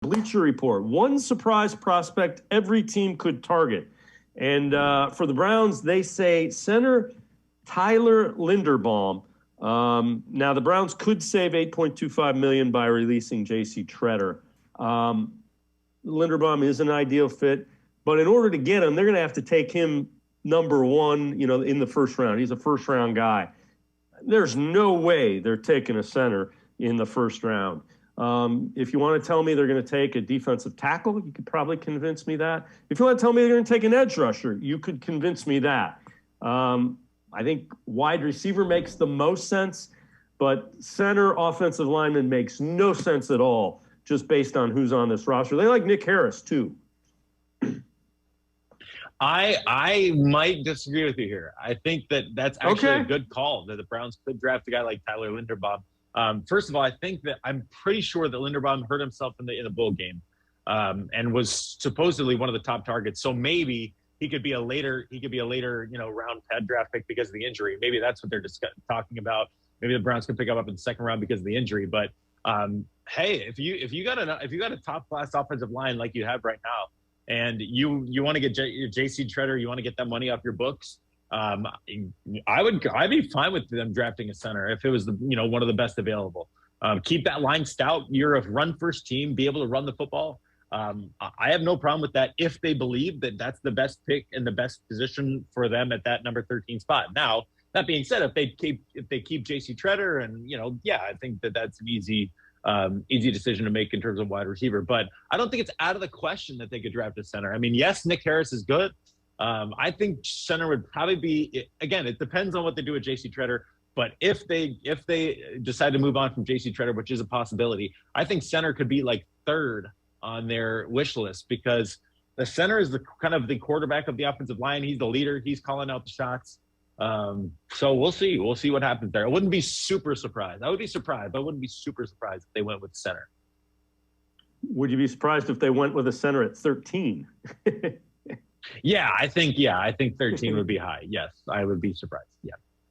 Bleacher Report. One surprise prospect every team could target. And for the Browns, they say center Tyler Linderbaum. Now, the Browns could save $8.25 million by releasing J.C. Tretter. Linderbaum is an ideal fit, but in order to get him, they're going to have to take him number one, in the first round. He's a first-round guy. There's no way they're taking a center in the first round. If you want to tell me they're going to take a defensive tackle, you could probably convince me that. If you want to tell me they're going to take an edge rusher, you could convince me that. I think wide receiver makes the most sense, but center offensive lineman makes no sense at all, just based on who's on this roster. They like Nick Harris, too. I might disagree with you here. I think that's actually a good call, that the Browns could draft a guy like Tyler Linderbaum. First of all, I'm pretty sure that Linderbaum hurt himself in the bowl game, and was supposedly one of the top targets. So maybe he could be a later round draft pick because of the injury. Maybe that's what they're talking about. Maybe the Browns can pick up in the second round because of the injury. But hey, if you got a top class offensive line like you have right now, and you want to get J.C. Tretter, you want to get that money off your books, I'd be fine with them drafting a center if it was one of the best available. Keep that line stout. You're a run first team, be able to run the football. I have no problem with that if they believe that that's the best pick and the best position for them at that number 13 spot. Now, that being said, if they keep J.C. Tretter, and I think that's an easy decision to make in terms of wide receiver. But I don't think it's out of the question that they could draft a center. I mean, yes, Nick Harris is good. I think center would probably be, again, it depends on what they do with J.C. Tretter. But if they decide to move on from J.C. Tretter, which is a possibility, I think center could be like third on their wish list, because the center is the kind of the quarterback of the offensive line. He's the leader. He's calling out the shots. So we'll see. We'll see what happens there. I wouldn't be super surprised. I would be surprised, but I wouldn't be super surprised if they went with center. Would you be surprised if they went with a center at 13? I think 13 would be high. Yes, I would be surprised. Yeah.